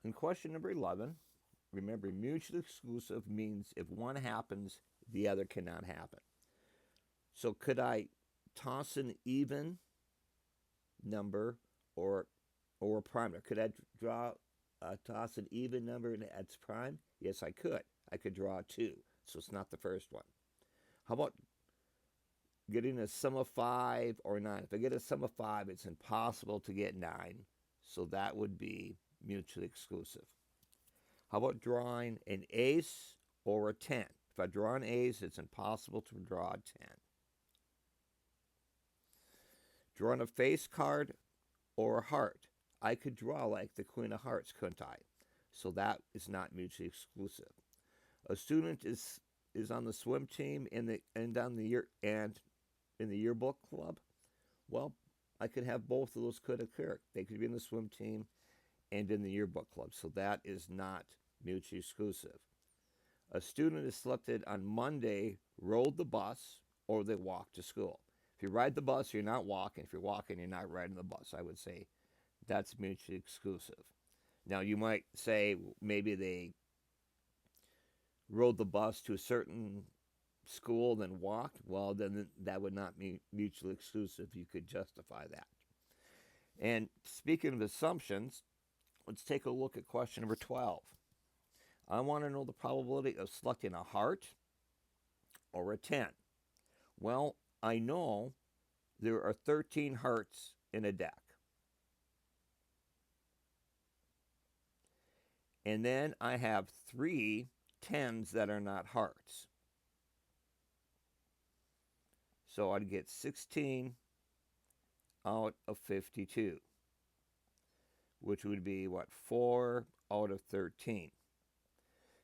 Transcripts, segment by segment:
On question number 11, remember mutually exclusive means if one happens, the other cannot happen. So could I toss an even number or a prime number? Could I toss an even number and its prime? Yes, I could. I could draw 2, so it's not the first one. How about getting a sum of 5 or 9? If I get a sum of 5, it's impossible to get 9, so that would be mutually exclusive. How about drawing an ace or a 10? If I draw an ace, it's impossible to draw a 10. Drawing a face card or a heart. I could draw like the Queen of Hearts, couldn't I? So that is not mutually exclusive. A student is on the swim team in the in the yearbook club. Well, I could have both of those could occur. They could be in the swim team and in the yearbook club. So that is not mutually exclusive. A student is selected on Monday, rode the bus, or they walk to school. If you ride the bus, you're not walking. If you're walking, you're not riding the bus. I would say that's mutually exclusive. Now, you might say maybe they rode the bus to a certain school, then walked. Well, then that would not be mutually exclusive. You could justify that. And speaking of assumptions, let's take a look at question number 12. I want to know the probability of selecting a heart or a 10. Well, I know there are 13 hearts in a deck. And then I have 3 10s that are not hearts. So I'd get 16 out of 52, which would be, 4 out of 13.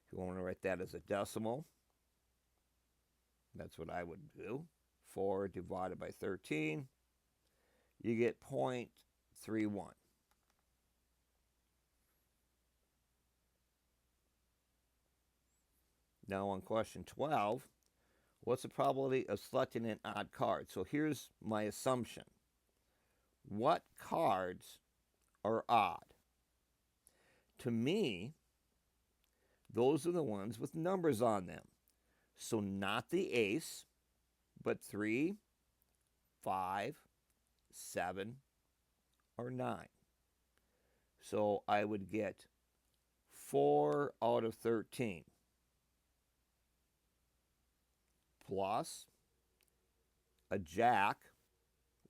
If you want to write that as a decimal, that's what I would do. 4 divided by 13, you get 0.31. Now on question 12, what's the probability of selecting an odd card? So here's my assumption. What cards are odd? To me, those are the ones with numbers on them. So not the ace, but 3, 5, 7, or 9. So I would get 4 out of 13. Plus a jack,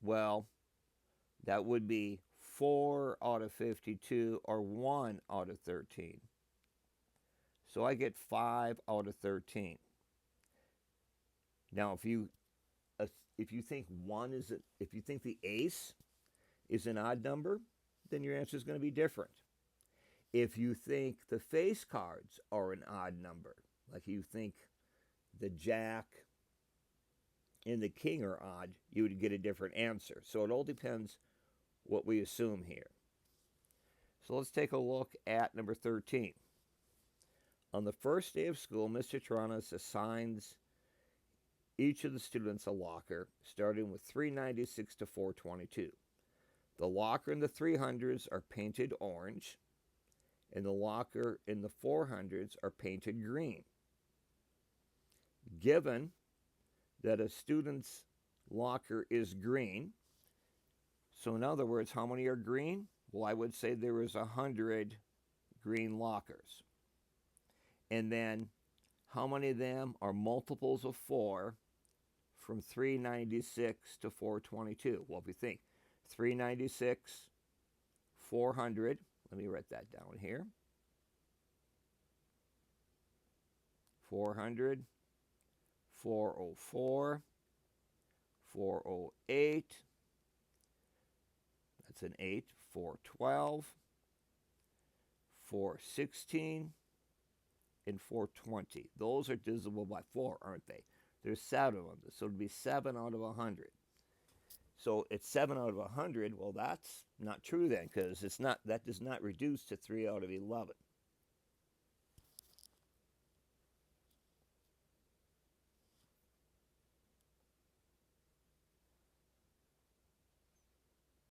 well, that would be 4 out of 52 or 1 out of 13. So I get 5 out of 13. Now, if you think if you think the ace is an odd number, then your answer is going to be different. If you think the face cards are an odd number, like you think the jack and the king are odd, you would get a different answer. So it all depends what we assume here. So let's take a look at number 13. On the first day of school, Mr. Taranas assigns each of the students a locker, starting with 396 to 422. The locker in the 300s are painted orange, and the locker in the 400s are painted green. Given that a student's locker is green, so in other words, how many are green? Well, I would say there is 100 green lockers. And then how many of them are multiples of 4 from 396 to 422? Well, if you think 396, 400, let me write that down here. 400, 404, 408, that's an 8, 412, 416, and 420. Those are divisible by 4, aren't they? There's 7 of them, so it would be 7 out of 100. So it's 7 out of 100. Well, that's not true then, because that does not reduce to 3 out of 11.